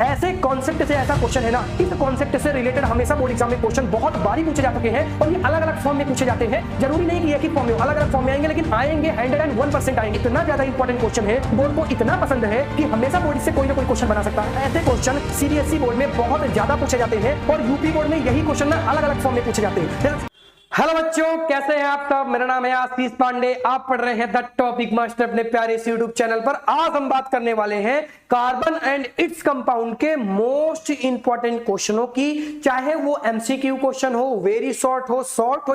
ऐसे कॉन्सेप्ट से ऐसा क्वेश्चन है ना, इस कॉन्सेप्ट से रिलेटेड हमेशा बोर्ड एग्जाम में क्वेश्चन बहुत बारी पूछे जा चुके हैं और ये अलग अलग फॉर्म में पूछे जाते हैं। जरूरी नहीं कि एक ही फॉर्म में, अलग अलग फॉर्म में आएंगे, लेकिन आएंगे 101% आएंगे। इतना ज्यादा इंपॉर्टेंट क्वेश्चन है, बोर्ड को इतना पसंद है कि हमेशा बोर्ड से कोई ना कोई क्वेश्चन बना सकता है। ऐसे क्वेश्चन सीबीएसई बोर्ड में बहुत ज्यादा पूछे जाते हैं और यूपी बोर्ड में यही क्वेश्चन ना अलग अलग फॉर्म में पूछे जाते हैं। हेलो बच्चों, कैसे हैं आप सब? मेरा नाम है आशीष पांडे, आप पढ़ रहे हैं द टॉपिक मास्टर अपने प्यारे से यूट्यूब चैनल पर। आज हम बात करने वाले हैं कार्बन एंड इट्स कंपाउंड के मोस्ट इंपॉर्टेंट क्वेश्चनों की। चाहे वो एमसीक्यू क्वेश्चन हो, वेरी शॉर्ट हो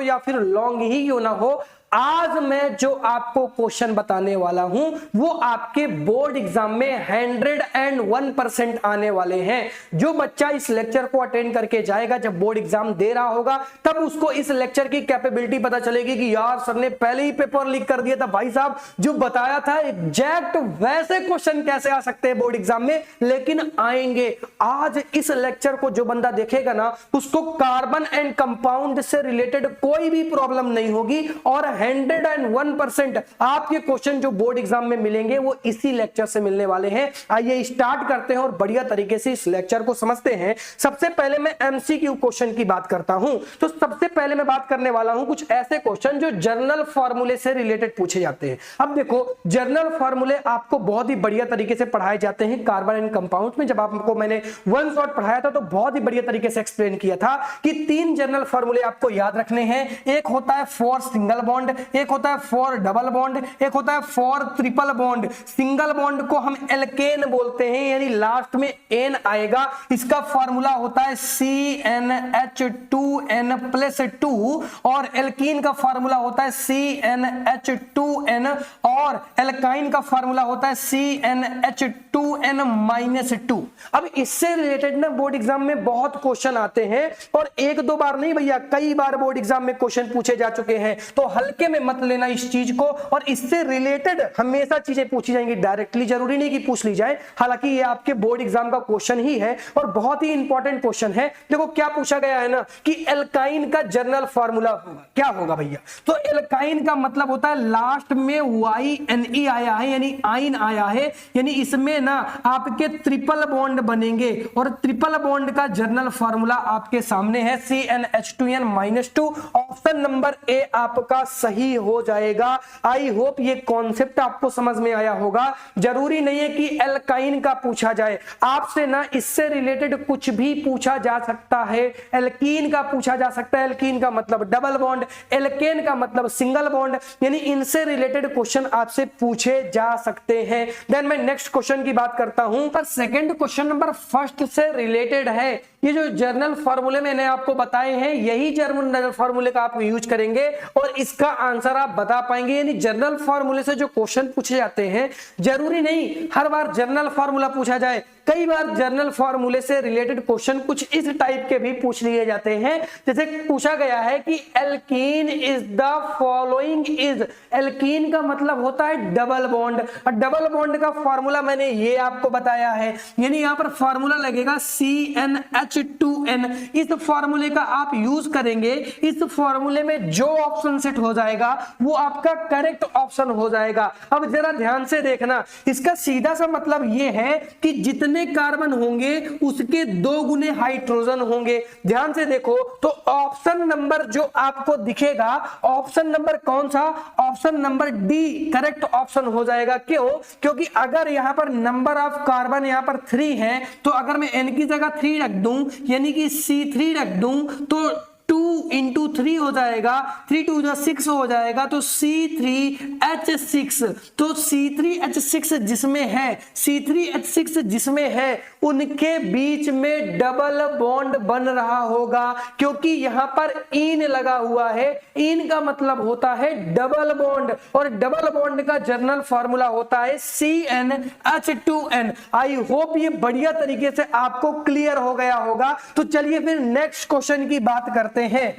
या फिर लॉन्ग ही क्यों ना हो, आज मैं जो आपको क्वेश्चन बताने वाला हूं वो आपके बोर्ड एग्जाम में 101% आने वाले हैं। जो बच्चा इस लेक्चर को अटेंड करके जाएगा, जब बोर्ड एग्जाम दे रहा होगा, तब उसको इस लेक्चर की कैपेबिलिटी पता चलेगी कि यार सर ने पहले ही पेपर लीक कर दिया था, भाई साहब जो बताया था एग्जैक्ट वैसे क्वेश्चन कैसे आ सकते हैं बोर्ड एग्जाम में, लेकिन आएंगे। आज इस लेक्चर को जो बंदा देखेगा ना, उसको कार्बन एंड कंपाउंड से रिलेटेड कोई भी प्रॉब्लम नहीं होगी और 101% आपके क्वेश्चन जो बोर्ड एग्जाम में मिलेंगे वो इसी लेक्चर से मिलने वाले हैं। आइए स्टार्ट करते हैं और बढ़िया तरीके से इस लेक्चर को समझते हैं। सबसे पहले मैं एमसीक्यू क्वेश्चन की बात करता हूं। तो सबसे पहले मैं बात करने वाला हूं कुछ ऐसे क्वेश्चन जो जर्नल फार्मूले से रिलेटेड पूछे जाते हैं। अब देखो, जर्नल फार्मूले आपको बहुत ही बढ़िया तरीके से पढ़ाए जाते हैं कार्बन एंड कंपाउंड में। जब आपको मैंने वन शॉट पढ़ाया था तो बहुत ही बढ़िया तरीके से एक्सप्लेन किया था कि 3 जर्नल फार्मूले आपको याद रखने हैं। एक होता है फॉर सिंगल बॉन्ड, एक होता है फॉर डबल बॉन्ड, एक होता है for triple bond. Single bond को हम एल्केन बोलते हैं, यानी लास्ट में एन आएगा। इसका फार्मूला होता है CnH2n+2 और एल्कीन का फार्मूला होता है CnH2n और एल्काइन का फार्मूला होता है CnH2n-2। अब इससे रिलेटेड ना बोर्ड एग्जाम में बहुत क्वेश्चन आते हैं और एक दो बार नहीं भैया, कई बार बोर्ड एग्जाम में क्वेश्चन पूछे जा चुके हैं। तो हल्के में मत लेना इस चीज को, और इससे रिलेटेड हमेशा चीजें पूछी जाएंगी डायरेक्टली, जरूरी नहीं कि पूछ ली जाए। हालांकि ये आपके बोर्ड एग्जाम का क्वेश्चन ही है और बहुत ही इंपॉर्टेंट क्वेश्चन है। देखो क्या पूछा गया है ना कि एल्काइन का जर्नल फार्मूला होगा, क्या होगा भैया? तो एल्काइन का मतलब होता है लास्ट में YNE आया है, यानी आइन आया है, यानी इसमें ना आपके ट्रिपल बॉन्ड बनेंगे और ट्रिपल बॉन्ड का जर्नल फार्मूला आपके सामने है CnH2n-2। ऑप्शन नंबर ए आपका सही हो जाएगा। आई होप ये कॉन्सेप्ट आपको समझ में आया होगा। जरूरी नहीं है कि एल्काइन का पूछा जाए, आपसे ना इससे रिलेटेड कुछ भी पूछा जा सकता है। एल्कीन का पूछा जा सकता है, एल्कीन का मतलब डबल बॉन्ड, एल्केन का मतलब सिंगल बॉन्ड, यानी इनसे रिलेटेड क्वेश्चन आपसे पूछे जा सकते हैं। देन मैं नेक्स्ट क्वेश्चन की बात करता हूं, पर सेकंड क्वेश्चन नंबर फर्स्ट से रिलेटेड है। ये जो जर्नल फार्मूले मैंने आपको बताए हैं, यही जर्नल फार्मूले का आप यूज करेंगे और इसका आंसर आप बता पाएंगे। यानी जर्नल फार्मूले से जो क्वेश्चन पूछे जाते हैं, जरूरी नहीं हर बार जर्नल फार्मूला पूछा जाए, कई बार जर्नल फार्मूले से रिलेटेड क्वेश्चन कुछ इस टाइप के भी पूछ लिए जाते हैं। जैसे पूछा गया है कि alkene is the following is, alkene का मतलब होता है डबल बॉन्ड और डबल बॉन्ड का फार्मूला मैंने ये आपको बताया है, यानी यहां पर फार्मूला लगेगा CnH2n। इस फार्मूले का आप यूज करेंगे, इस फार्मूले में जो ऑप्शन सेट हो जाएगा वो आपका करेक्ट ऑप्शन हो जाएगा। अब जरा ध्यान से देखना, इसका सीधा सा मतलब ये है कि जितने कार्बन होंगे उसके 2 गुने हाइड्रोजन होंगे। ध्यान से देखो, तो ऑप्शन नंबर जो आपको दिखेगा, ऑप्शन नंबर कौन सा? Option number D correct option हो जाएगा। क्यों? क्योंकि अगर यहां पर नंबर ऑफ कार्बन यहां पर 3 है, तो अगर मैं n की जगह 3 रख दूं, यानी कि C3 रख दूं, तो 2 into 3 हो जाएगा, 3 2 6 हो जाएगा, तो C3H6। तो C3H6 जिसमें है, C3H6 जिसमें है, उनके बीच में डबल बॉन्ड बन रहा होगा, क्योंकि यहां पर इन लगा हुआ है। इन का मतलब होता है डबल बॉन्ड और डबल बॉन्ड का जर्नल फार्मूला होता है CnH2n। आई होप ये बढ़िया तरीके से आपको क्लियर हो गया होगा। तो चलिए फिर नेक्स्ट क्वेश्चन की बात करते हैं।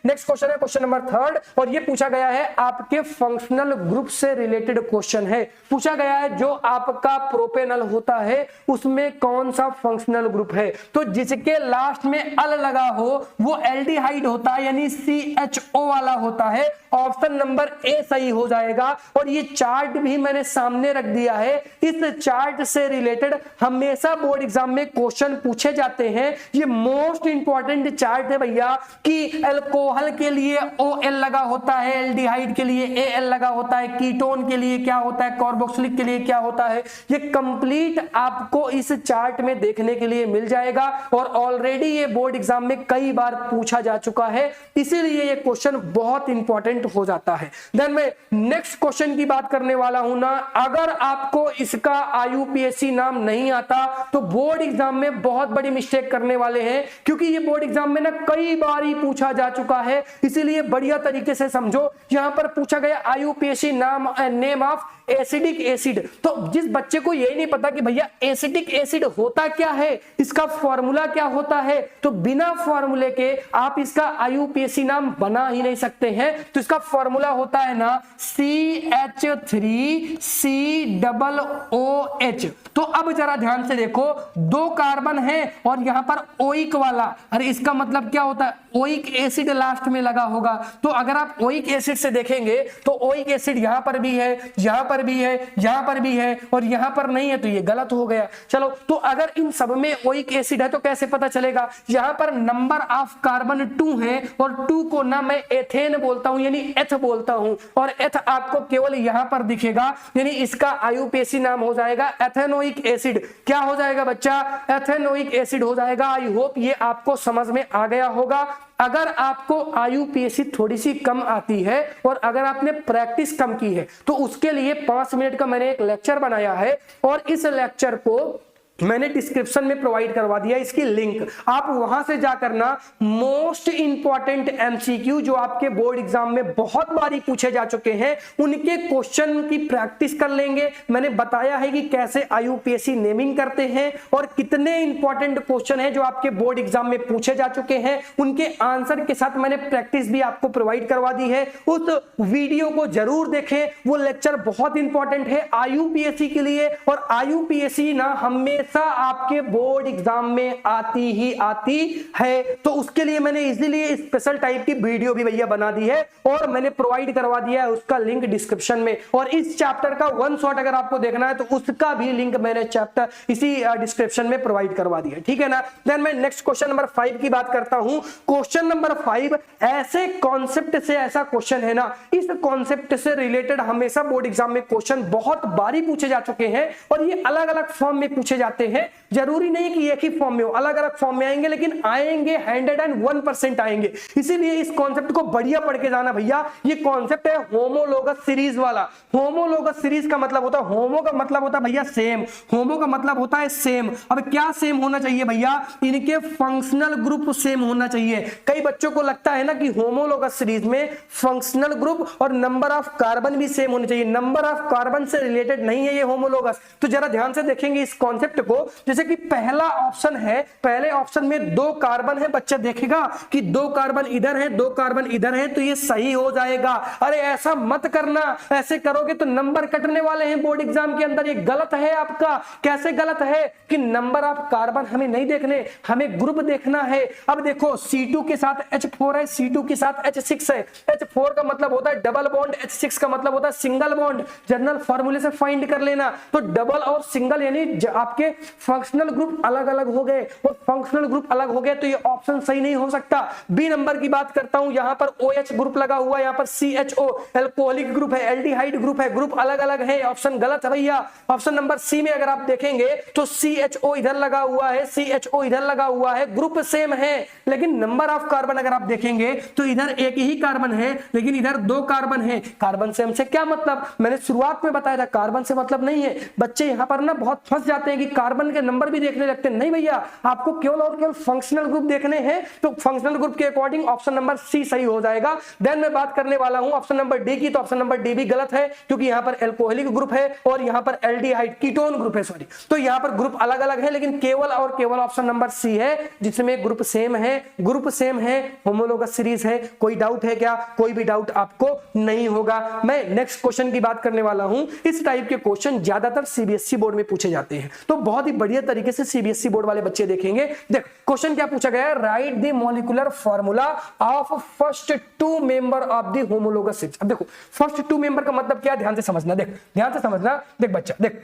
नेक्स्ट क्वेश्चन है क्वेश्चन नंबर 3 और ये पूछा गया है आपके फंक्शनल ग्रुप से रिलेटेड क्वेश्चन है। पूछा गया है जो आपका प्रोपेनल होता है उसमें कौन सा फंक्शनल ग्रुप है, तो जिसके लास्ट में अल लगा हो वो एल्डिहाइड होता है यानी CHO वाला होता है। ऑप्शन नंबर ए सही हो जाएगा। और ये चार्ट भी मैंने सामने रख दिया है, इस चार्ट से रिलेटेड हमेशा बोर्ड एग्जाम में क्वेश्चन पूछे जाते हैं। ये मोस्ट इंपॉर्टेंट चार्ट है भैया कि अल्कोहल के लिए OL लगा होता है, एल्डिहाइड के लिए AL लगा होता है, कीटोन के लिए क्या होता है, कार्बोक्सिलिक के लिए क्या होता है। ये कंप्लीट आपको इस चार्ट में देखने के लिए मिल जाएगा और ऑलरेडी ये बोर्ड एग्जाम में कई बार पूछा जा चुका है, इसीलिए ये क्वेश्चन बहुत इंपॉर्टेंट हो जाता है। देन मैं नेक्स्ट क्वेश्चन की बात करने वाला हूं ना, अगर आपको इसका IUPAC नाम नहीं आता तो बोर्ड एग्जाम में बहुत बड़ी मिस्टेक करने वाले हैं, क्योंकि ये बोर्ड एग्जाम में ना कई बार ही पूछा जा चुका है, इसीलिए बढ़िया तरीके से समझो। यहां पर पूछा गया IUPAC नाम नेम ऑफ एसिडिक एसिड। तो जिस बच्चे को यही नहीं पता कि भैया एसिडिक एसिड होता क्या है, इसका फॉर्मूला क्या होता है, तो बिना फॉर्मूले के आप इसका IUPAC नाम बना ही नहीं सकते हैं। तो इसका फॉर्मूला होता है ना CH3COOH। तो अब जरा ध्यान से देखो, 2 कार्बन है और यहां पर ओइक वाला, अरे इसका मतलब क्या होता है, ओइक एसिड लास्ट में लगा होगा। तो अगर आप ओइक एसिड से देखेंगे तो ओइक एसिड यहां पर भी है, यहां पर भी है, यहां पर भी है और यहां पर नहीं है, तो ये गलत हो गया। चलो, तो अगर इन सब में ओइक एसिड है तो कैसे पता चलेगा। यहां पर नंबर ऑफ कार्बन 2 है और 2 को ना मैं एथेन बोलता हूं यानी एथ बोलता हूं, और एथ आपको केवल यहां पर दिखेगा, यानी इसका IUPAC नाम हो जाएगा एथेनोइक एसिड। क्या हो जाएगा बच्चा, एथेनोइक एसिड हो जाएगा। आई होप ये आपको समझ में आ गया होगा। अगर आपको IUPAC थोड़ी सी कम आती है और अगर आपने प्रैक्टिस कम की है तो उसके लिए 5 मिनट का मैंने एक लेक्चर बनाया है और इस लेक्चर को मैंने डिस्क्रिप्शन में प्रोवाइड करवा दिया इसकी लिंक, आप वहां से जाकर ना मोस्ट इंपॉर्टेंट MCQ जो आपके बोर्ड एग्जाम में बहुत बारी पूछे जा चुके हैं उनके क्वेश्चन की प्रैक्टिस कर लेंगे। मैंने बताया है कि कैसे IUPAC नेमिंग करते हैं और कितने इंपॉर्टेंट क्वेश्चन है जो आपके बोर्ड एग्जाम में पूछे जा चुके हैं, उनके आंसर के साथ मैंने प्रैक्टिस भी आपको प्रोवाइड करवा दी है। उस वीडियो को जरूर देखें, वो लेक्चर बहुत इंपॉर्टेंट है IUPAC के लिए। और IUPAC ना हमेशा आपके बोर्ड एग्जाम में आती ही आती है, तो उसके लिए मैंने इजीली स्पेशल टाइप की वीडियो भी भैया बना दी है और मैंने प्रोवाइड करवा दिया है उसका लिंक डिस्क्रिप्शन में। और इस चैप्टर का 1 शॉट अगर आपको देखना है तो उसका भी लिंक मैंने चैप्टर इसी डिस्क्रिप्शन में प्रोवाइड करवा दिया, ठीक है ना। देन मैं नेक्स्ट क्वेश्चन नंबर 5 की बात करता हूं। क्वेश्चन नंबर 5 ऐसे कॉन्सेप्ट से ऐसा क्वेश्चन है ना, इस कॉन्सेप्ट से रिलेटेड हमेशा बोर्ड एग्जाम में क्वेश्चन बहुत बारी पूछे जा चुके हैं और ये अलग अलग फॉर्म में पूछे जाते हैं। जरूरी नहीं कि एक ही फॉर्म में हो, अलग अलग फॉर्म में आएंगे, लेकिन आएंगे 101% आएंगे। इसीलिए इस कॉन्सेप्ट को बढ़िया पढ़ के जाना भैया। ये कॉन्सेप्ट है होमोलोगस सीरीज वाला। होमोलोगस सीरीज का मतलब होता है, होमो का मतलब होता है भैया सेम, होमो का मतलब होता है सेम। अब क्या सेम होना चाहिए भैया, इनके फंक्शनल ग्रुप सेम होना चाहिए। कई बच्चों को लगता है ना कि होमोलोगस सीरीज में फंक्शनल ग्रुप और नंबर ऑफ कार्बन भी सेम होने चाहिए, नंबर ऑफ कार्बन से रिलेटेड नहीं है ये होमोलोगस। तो जरा ध्यान से देखेंगे इस कॉन्सेप्ट को। जैसे कि पहला ऑप्शन है, पहले ऑप्शन में 2 कार्बन है, बच्चा देखेगा कि 2 कार्बन इधर है, 2 कार्बन इधर है, तो ये सही हो जाएगा। अरे ऐसा मत करना, ऐसे करोगे तो नंबर कटने वाले हैं बोर्ड एग्जाम के अंदर। ये गलत है आपका। कैसे गलत है कि नंबर ऑफ कार्बन हमें नहीं देखने, हमें ग्रुप देखना है। अब देखो C2 के साथ H4 है, C2 के साथ H6 है। H4 का मतलब होता है डबल बॉन्ड, H6 का मतलब होता है सिंगल बॉन्ड। जनरल फॉर्मूले से फाइंड कर लेना। तो डबल और सिंगल यानी आपके फंक्शनल ग्रुप अलग अलग हो गए और फंक्शनल ग्रुप अलग हो गए, तो ये ऑप्शन सही नहीं हो सकता। बी नंबर की बात करता हूं, यहां पर OH ग्रुप लगा हुआ है, यहां पर CHO अल्कोहलिक ग्रुप है, एल्डिहाइड ग्रुप है, ग्रुप अलग अलग है, ऑप्शन गलत है भैया। ऑप्शन नंबर सी में अगर आप देखेंगे तो CHO इधर लगा हुआ है, CHO इधर लगा हुआ है, ग्रुप सेम है, लेकिन नंबर ऑफ कार्बन अगर आप देखेंगे तो इधर एक ही कार्बन है लेकिन इधर 2 कार्बन है। कार्बन सेम से क्या मतलब, मैंने शुरुआत में बताया था कार्बन से मतलब नहीं है। बच्चे यहां पर ना बहुत फंस जाते हैं कि कार्बन के नंबर भी देखने लगते हैं। नहीं भैया, आपको केवल और केवल फंक्शनल ग्रुप देखने हैं, तो फंक्शनल ग्रुप के अकॉर्डिंग ऑप्शन नंबर सी सही हो जाएगा। देन मैं बात करने वाला हूं ऑप्शन नंबर डी की, तो ऑप्शन नंबर डी भी गलत है, क्योंकि यहां पर एल्कोहलिक ग्रुप है और यहां पर एल्डिहाइड कीटोन ग्रुप है, सॉरी। तो यहां पर ग्रुप अलग अलग है, लेकिन केवल और केवल ऑप्शन नंबर सी है जिसमें ग्रुप सेम है, होमोलोगस सीरीज है। कोई डाउट है क्या? कोई भी डाउट आपको नहीं होगा। मैं नेक्स्ट क्वेश्चन की बात करने वाला हूं। इस टाइप के क्वेश्चन ज्यादातर सीबीएसई बोर्ड में पूछे जाते हैं, तो बहुत ही बढ़िया तरीके से सीबीएसई बोर्ड वाले बच्चे देखेंगे। देख क्वेश्चन क्या पूछा गया है, right the molecular formula of first 2 member of the homologous series. अब देखो फर्स्ट 2 मेंबर का मतलब क्या, ध्यान से समझना, ध्यान से समझना। देख बच्चा, देख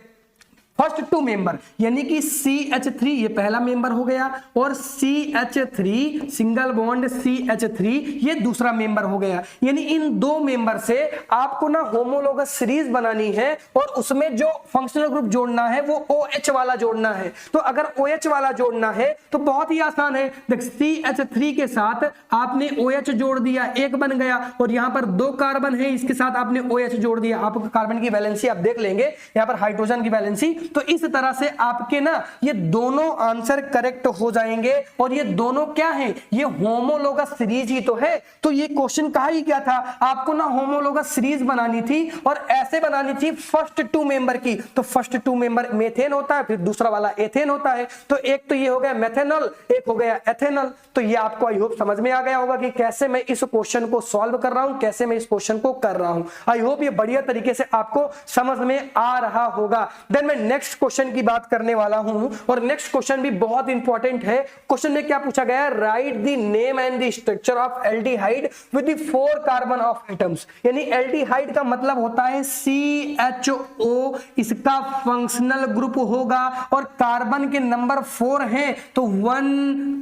फर्स्ट 2 मेंबर यानी कि CH3 ये पहला मेंबर हो गया, और CH3 सिंगल बॉन्ड CH3 ये दूसरा मेंबर हो गया। यानी इन 2 मेंबर से आपको ना होमोलोगस सीरीज बनानी है, और उसमें जो फंक्शनल ग्रुप जोड़ना है वो OH वाला जोड़ना है। तो अगर OH वाला जोड़ना है तो बहुत ही आसान है। देख CH3 के साथ आपने OH जोड़ दिया, एक बन गया, और यहां पर 2 कार्बन है, इसके साथ आपने OH जोड़ दिया। आपको कार्बन की वैलेंसी आप देख लेंगे, यहां पर हाइड्रोजन की वैलेंसी। तो इस तरह से आपके ना ये दोनों आंसर करेक्ट हो जाएंगे, और ये दोनों क्या है, ये होमोलोगस सीरीज ही तो है। तो ये क्वेश्चन कहा ही क्या था, आपको ना होमोलोगस सीरीज बनानी थी, और ऐसे बनानी थी फर्स्ट 2 मेंबर की। तो फर्स्ट 2 मेंबर मेथेन होता है, फिर दूसरा वाला एथेन होता है। तो एक तो ये हो गया मेथेनॉल, एक हो गया एथेनॉल। तो ये आपको आई होप समझ में आ गया होगा कि कैसे मैं इस क्वेश्चन को सॉल्व कर रहा हूं, कैसे मैं इस क्वेश्चन को कर रहा हूं। आई होप ये बढ़िया तरीके से आपको समझ में आ रहा होगा। देन मैं नेक्स्ट क्वेश्चन की बात करने वाला हूं, और नेक्स्ट क्वेश्चन भी बहुत इंपॉर्टेंट है। क्वेश्चन में क्या पूछा गया है, right the name and the structure of aldehyde with the 4 carbon of atoms. यानी एल्डिहाइड का मतलब होता है CHO, इसका फंक्शनल ग्रुप होगा, और कार्बन के नंबर 4 हैं, तो 1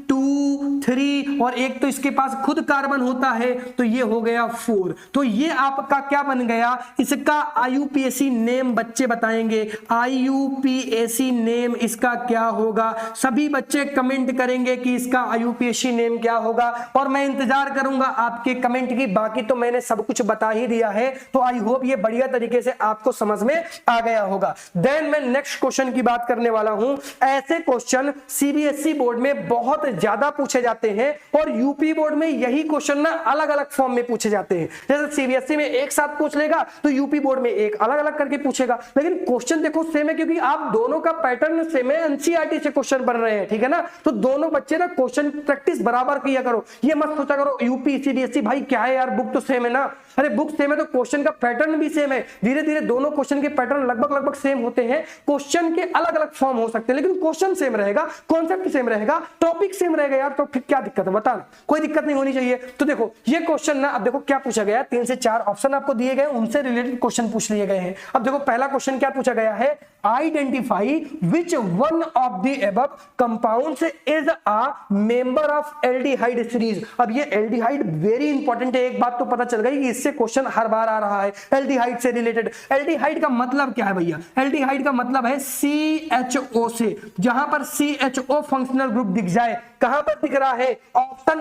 2 3, और एक तो इसके पास खुद कार्बन होता है, तो ये हो गया 4। तो ये आपका क्या बन गया, इसका IUPAC नेम बच्चे बताएंगे। IUPAC नेम इसका क्या होगा, सभी बच्चे कमेंट करेंगे कि इसका IUPAC नेम क्या होगा, और मैं इंतजार करूंगा आपके कमेंट की। बाकी तो मैंने सब कुछ बता ही दिया है, तो आई होप ये बढ़िया तरीके से आपको समझ में आ गया होगा। देन मैं नेक्स्ट क्वेश्चन की बात करने वाला हूं। ऐसे क्वेश्चन सीबीएसई बोर्ड में बहुत ज्यादा पूछे जाते हैं, और यूपी बोर्ड में यही क्वेश्चन ना अलग अलग फॉर्म में पूछे जाते हैं। जैसे सीबीएसई में एक साथ पूछ लेगा, तो यूपी बोर्ड में एक अलग अलग करके पूछेगा, लेकिन क्वेश्चन देखो सेम है, क्योंकि आप दोनों का पैटर्न सेम है, एनसीईआरटी से क्वेश्चन बन रहे हैं, ठीक है ना। तो दोनों बच्चे ना क्वेश्चन प्रैक्टिस बराबर किया करो। ये मत सोचा करो यूपी सीबीएसई भाई क्या है यार, बुक तो सेम है ना। अरे बुक सेम है तो क्वेश्चन का पैटर्न भी सेम है। धीरे धीरे दोनों क्वेश्चन के पैटर्न लगभग सेम होते हैं। क्वेश्चन के अलग अलग फॉर्म हो सकते हैं, लेकिन क्वेश्चन सेम रहेगा, कॉन्सेप्ट सेम रहेगा, टॉपिक सेम रहेगा यार। तो फिर क्या दिक्कत है, बताना, कोई दिक्कत नहीं होनी चाहिए। तो देखो ये क्वेश्चन ना, अब देखो क्या पूछा गया, 3 से 4 ऑप्शन आपको दिए गए, उनसे रिलेटेड क्वेश्चन पूछ लिए गए हैं। अब देखो पहला क्वेश्चन क्या पूछा गया है, identify which one of the above compounds is a member of aldehyde series. अब ये एल्डिहाइड वेरी इंपॉर्टेंट है, एक बात तो पता चल गई कि इससे क्वेश्चन हर बार आ रहा है एल्डिहाइड से रिलेटेड। एल्डिहाइड का मतलब क्या है भैया, एल्डिहाइड का मतलब है CHO से, जहां पर CHO फंक्शनल ग्रुप दिख जाए, कहां पर दिख रहा है, ऑप्शन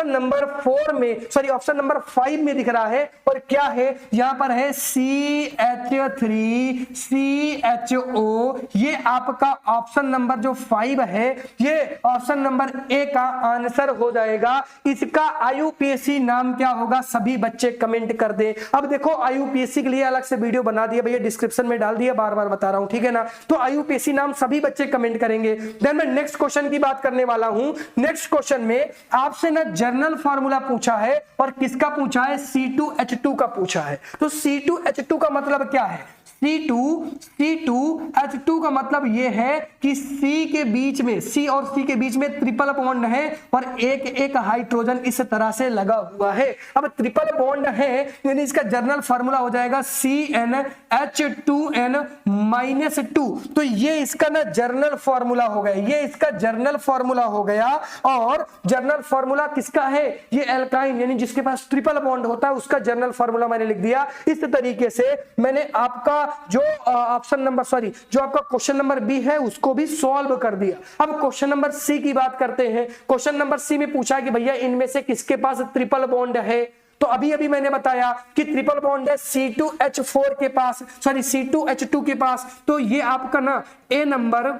नंबर 4 में, सॉरी ऑप्शन नंबर 5 में दिख रहा है। और क्या है, यहां पर है CH3 CHO। ये आपका ऑप्शन नंबर जो 5 है, ये ऑप्शन नंबर A का आंसर हो जाएगा। इसका IUPAC नाम क्या होगा, सभी बच्चे कमेंट कर दे। अब देखो IUPAC के लिए अलग से वीडियो बना दिया भैया, डिस्क्रिप्शन में डाल दिया, बार बार बता रहा हूं, ठीक है ना। तो IUPAC नाम सभी बच्चे कमेंट करेंगे। देन मैं नेक्स्ट क्वेश्चन की बात करने वाला हूं। नेक्स्ट क्वेश्चन में आपसे ना जर्नल फार्मूला पूछा है, और किसका पूछा है, C2H2 का पूछा है। तो C2H2 का मतलब क्या है, C2H2 का मतलब ये है कि C के बीच में, C और C के बीच में ट्रिपल बॉन्ड है, और एक एक हाइड्रोजन इस तरह से लगा हुआ है। अब ट्रिपल बॉन्ड है, यानी इसका जर्नल फार्मूला हो जाएगा CnH2n-2। तो ये इसका ना जर्नल फार्मूला हो गया, ये इसका जर्नल फार्मूला हो गया। और जर्नल फार्मूला किसका है, ये एल्काइन, यानी जिसके पास ट्रिपल बॉन्ड होता है उसका जर्नल फार्मूला मैंने लिख दिया। इस तरीके से मैंने आपका जो ऑप्शन नंबर, सॉरी जो आपका क्वेश्चन नंबर बी है उसको भी सॉल्व कर दिया। अब क्वेश्चन नंबर सी की बात करते हैं। क्वेश्चन नंबर सी में पूछा कि भैया इनमें से किसके पास ट्रिपल बॉन्ड है, तो अभी अभी मैंने बताया कि ट्रिपल बॉन्ड है C2H4 के पास, सॉरी C2H2 के पास, तो ये आपका ना ए नंबर,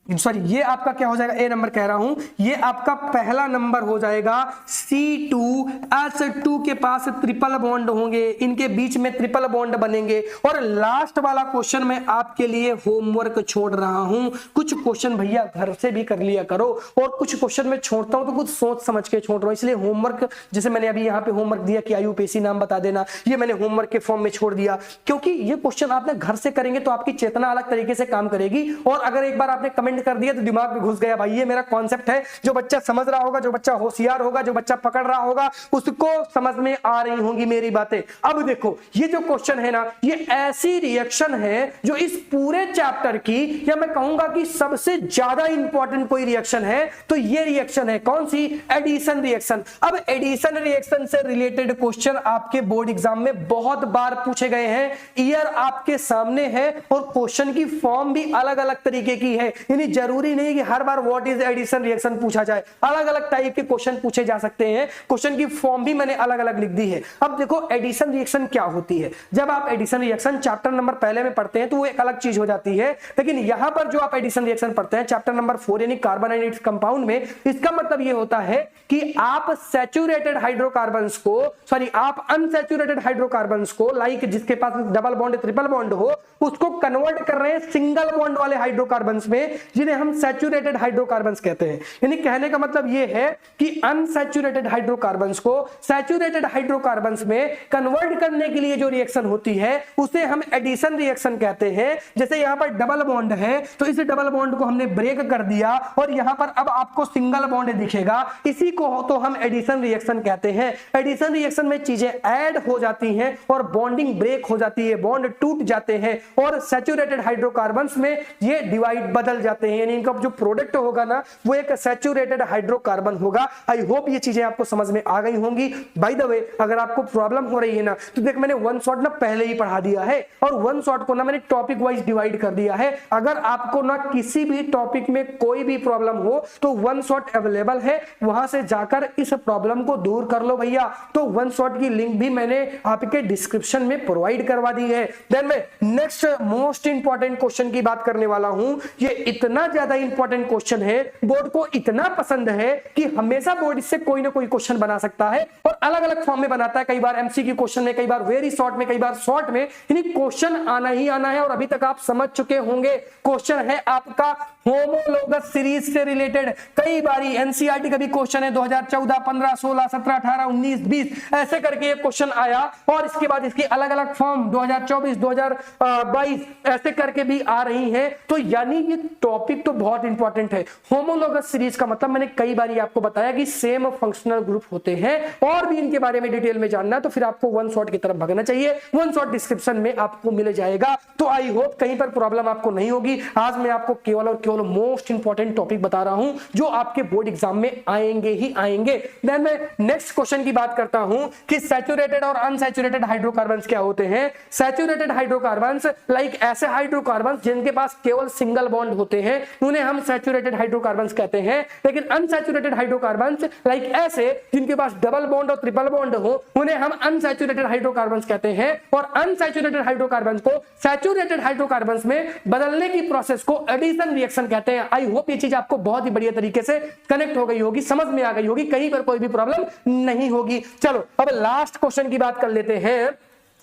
सॉरी ये आपका क्या हो जाएगा, ए नंबर कह रहा हूं, ये आपका पहला नंबर हो जाएगा। C2H2 के पास ट्रिपल बॉन्ड होंगे, इनके बीच में ट्रिपल बॉन्ड बनेंगे। और लास्ट वाला क्वेश्चन मैं आपके लिए होमवर्क छोड़ रहा हूं, कुछ क्वेश्चन भैया घर से भी कर लिया करो, और कुछ क्वेश्चन मैं छोड़ता हूं तो कुछ सोच समझ के छोड़ रहा हूं, इसलिए होमवर्क, जैसे मैंने अभी यहाँ पे होमवर्क दिया कि IUPAC नाम बता देना, ये मैंने होमवर्क के फॉर्म में छोड़ दिया, क्योंकि ये क्वेश्चन आपने घर से करेंगे तो आपकी चेतना अलग तरीके से काम करेगी। और अगर एक बार आपने कमेंट कर दिया तो दिमाग में घुस गया, भाई ये मेरा कॉन्सेप्ट है, जो बच्चा समझ रहा होगा, जो बच्चा होशियार होगा, जो बच्चा पकड़ रहा होगा, उसको समझ में आ रही होंगी मेरी बातें। अब देखो ये जो क्वेश्चन है ना, ये ऐसी रिएक्शन है जो इस पूरे चैप्टर की, या मैं कहूंगा कि सबसे ज्यादा इंपॉर्टेंट कोई रिएक्शन है तो ये रिएक्शन है, कौन सी, एडिशन रिएक्शन। अब एडिशन रिएक्शन से रिलेटेड क्वेश्चन आपके बोर्ड एग्जाम में बहुत बार पूछे गए हैं, ईयर आपके सामने है, और क्वेश्चन की फॉर्म भी अलग अलग तरीके की है, यानी जरूरी नहीं कि हर बार व्हाट इज एडिशन रिएक्शन पूछा जाए, अलग अलग टाइप के क्वेश्चन पूछे जा सकते हैं, क्वेश्चन की फॉर्म भी मैंने अलग अलग लिख दी है। अब देखो एडिशन रिएक्शन क्या होती है, जब आप एडिशन रिएक्शन चैप्टर नंबर पहले में पढ़ते हैं तो वो एक अलग चीज हो जाती है, लेकिन यहां पर जो आप एडिशन रिएक्शन पढ़ते हैं चैप्टर नंबर 4 यानी कार्बन एंड इट्स कंपाउंड में, इसका मतलब ये होता है कि आप सैचुरेटेड हाइड्रोकार्बन्स को, सॉरी आप अनसैचुरेटेड हाइड्रोकार्बन्स को, लाइक जिसके पास डबल बॉन्ड ट्रिपल बॉन्ड हो, उसको कन्वर्ट कर रहे हैं सिंगल बॉन्ड वाले हाइड्रोकार्बन्स में, जिन्हें हम सैचुरेटेड हाइड्रोकार्बन्स कहते हैं। यानी कहने का मतलब यह है कि अनसैचुरेटेड हाइड्रोकार्बन्स को सैचुरेटेड हाइड्रोकार्बन्स में कन्वर्ट करने के लिए जो रिएक्शन होती है उसे हम एडिशन रिएक्शन कहते हैं। जैसे यहां पर डबल बॉन्ड है तो इस डबल बॉन्ड को हमने ब्रेक कर दिया और यहां पर अब आपको सिंगल बॉन्ड दिखेगा, इसी को तो हम एडिशन रिएक्शन कहते हैं। एडिशन रिएक्शन में चीजें ऐड हो जाती हैं और बॉन्डिंग ब्रेक हो जाती है, बॉन्ड टूट जाते हैं, और सैचुरेटेड हाइड्रोकार्बन्स में ये डिवाइड बदल जाते हैं, यानी इनका जो प्रोडक्ट होगा ना वो एक सैचुरेटेड हाइड्रोकार्बन होगा। आई होप ये चीजें आपको समझ में आ गई होंगी। बाय द वे अगर आपको प्रॉब्लम हो रही है ना तो देख मैंने वन शॉट ना पहले ही पढ़ा दिया है, और वन शॉट को ना मैंने टॉपिक वाइज डिवाइड कर दिया है। अगर आपको ना किसी भी टॉपिक में कोई भी प्रॉब्लम हो तो वन शॉट अवेलेबल है, वहां से जाकर इस प्रॉब्लम को दूर कर लो भैया। तो वन शॉट की लिंक भी मैंने आपके डिस्क्रिप्शन में प्रोवाइड करवा दी है। देन मैं नेक्स्ट मोस्ट इंपॉर्टेंट क्वेश्चन की बात करने वाला हूं। ये इतना ज्यादा इंपॉर्टेंट क्वेश्चन है, बोर्ड को इतना पसंद है कि हमेशा बोर्ड इससे कोई ना कोई क्वेश्चन बना सकता है, और अलग अलग फॉर्म में बनाता है, कई बार एमसीक्यू क्वेश्चन में, कई बार वेरी शॉर्ट में, कई बार शॉर्ट में, यानी क्वेश्चन आना ही आना है। और अभी तक आप समझ चुके होंगे क्वेश्चन है आपका होमोलोगस सीरीज से रिलेटेड। कई बारी एनसीईआरटी का भी क्वेश्चन है 2014, 15, 16, 17, 18, 19, 20 ऐसे करके ये क्वेश्चन आया, और इसके बाद इसकी अलग अलग फॉर्म 2024, 2022 ऐसे करके भी आ रही है। तो यानी ये टॉपिक तो बहुत इंपॉर्टेंट है। होमोलोगस सीरीज का मतलब मैंने कई बार आपको बताया कि सेम फंक्शनल ग्रुप होते हैं, और भी इनके बारे में डिटेल में जानना तो फिर आपको वन शॉट की तरफ भागना चाहिए। वन शॉट डिस्क्रिप्शन में आपको मिल जाएगा। तो आई होप कहीं पर प्रॉब्लम आपको नहीं होगी। आज मैं आपको केवल और केवल मोस्ट इंपॉर्टेंट टॉपिक बता रहा हूं जो आपके बोर्ड एग्जाम में आएंगे ही आएंगे। देन मैं नेक्स्ट क्वेश्चन की बात करता हूं कि सैचुरेटेड और अनसैचुरेटेड हाइड्रोकार्बन्स क्या होते हैं। सैचुरेटेड हाइड्रोकार्बन्स लाइक ऐसे हाइड्रोकार्बन्स जिनके पास केवल सिंगल बॉन्ड होते हैं, उन्हें हम सैचुरेटेड हाइड्रोकार्बन्स कहते हैं। लेकिन अनसैचुरेटेड हाइड्रोकार्बन्स लाइक ऐसे जिनके पास डबल बॉन्ड और ट्रिपल बॉन्ड हो, उन्हें हम अनसैचुरेटेड हाइड्रोकार्बन्स कहते हैं। और अनसैचुरेटेड हाइड्रोकार्बन्स को सैचुरेटेड हाइड्रोकार्बन्स में बदलने की प्रोसेस को एडिशन रिएक्शन कहते हैं। आई होप ये चीज आपको बहुत ही बढ़िया तरीके से कनेक्ट हो गई होगी, समझ में आ गई होगी, कहीं पर कोई भी प्रॉब्लम नहीं होगी। चलो अब लास्ट क्वेश्चन की बात कर लेते हैं।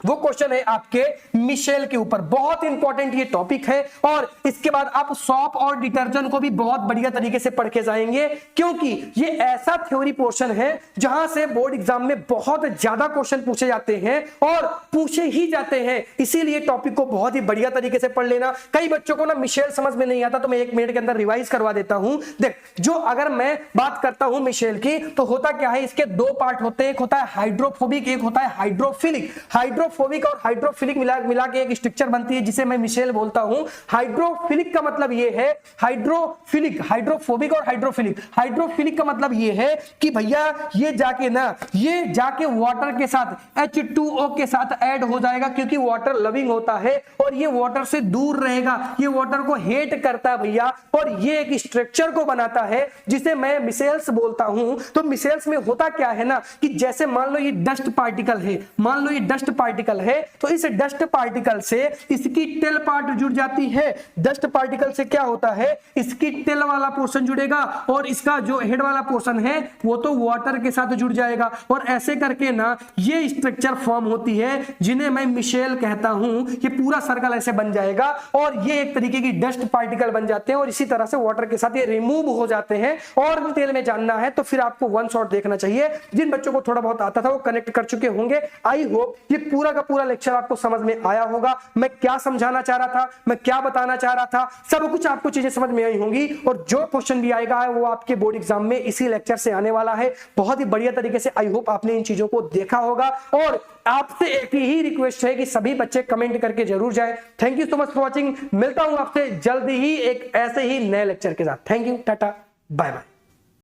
वो क्वेश्चन है आपके मिशेल के ऊपर, बहुत इंपॉर्टेंट ये टॉपिक है, और इसके बाद आप सॉप और डिटर्जेंट को भी बहुत बढ़िया तरीके से पढ़ के जाएंगे, क्योंकि ये ऐसा थ्योरी पोर्शन है जहां से बोर्ड एग्जाम में बहुत ज्यादा क्वेश्चन पूछे जाते हैं और पूछे ही जाते हैं। इसीलिए टॉपिक को बहुत ही बढ़िया तरीके से पढ़ लेना। कई बच्चों को ना मिशेल समझ में नहीं आता, तो मैं 1 मिनट के अंदर रिवाइज करवा देता हूं। देख, जो अगर मैं बात करता हूं मिशेल की, तो होता क्या है, इसके 2 पार्ट होते हैं, एक होता है हाइड्रोफोबिक, एक होता है हाइड्रोफिलिक। हाइड्रोफोबिक और हाइड्रोफिलिक मिला के एक स्ट्रक्चर बनती है जिसे मैं मिशेल बोलता हूं। हाइड्रोफिलिक का मतलब ये है, हाइड्रोफिलिक, हाइड्रोफोबिक और हाइड्रोफिलिक। हाइड्रोफिलिक का मतलब ये है कि भैया ये जाके वाटर के साथ H2O के साथ ऐड हो जाएगा, क्योंकि वाटर लविंग होता है और ये वाटर से दूर रहेगा, ये वाटर को हेट करता है भैया, और ये एक स्ट्रक्चर को बनाता है जिसे मैं मिसेल्स बोलता हूं। तो मिसेल्स में होता क्या है ना कि जैसे मान लो ये डस्ट पार्टिकल है, मान लो ये डस्ट पार्टिकल है, तो इस डस्ट पार्टिकल से इसकी टेल पार्ट जुड़ जाती है। डस्ट पार्टिकल से क्या होता है, इसकी टेल वाला पोर्शन जुड़ेगा और इसका जो हेड वाला पोर्शन है वो तो वाटर के साथ जुड़ जाएगा, और ऐसे करके ना ये स्ट्रक्चर फॉर्म होती है जिन्हें मैं मिशेल कहता हूं। ये पूरा सर्कल ऐसे बन जाएगा और ये एक तरीके की डस्ट पार्टिकल बन जाते हैं और इसी तरह से वाटर के साथ ये रिमूव हो जाते हैं। और डिटेल में जानना है तो फिर आपको वन शॉट देखना चाहिए। जिन बच्चों को थोड़ा बहुत आता था वो कनेक्ट कर चुके होंगे। आई होप ये पूरा का पूरा लेक्चर आपको समझ में आया होगा। मैं क्या समझाना चाह रहा था, मैं क्या बताना चाह रहा था, सब कुछ आपको चीजें समझ में आई होंगी। और जो क्वेश्चन भी आएगा वो आपके बोर्ड एग्जाम में इसी लेक्चर से आने वाला है, बहुत ही बढ़िया तरीके से। आई होप आपने इन चीजों को देखा होगा और आपसे एक ही रिक्वेस्ट है कि सभी बच्चे कमेंट करके जरूर जाएं। Thank you so much for watching. मिलता हूं आपसे जल्दी ही एक ऐसे ही नए लेक्चर के साथ। Thank you, tata, bye bye.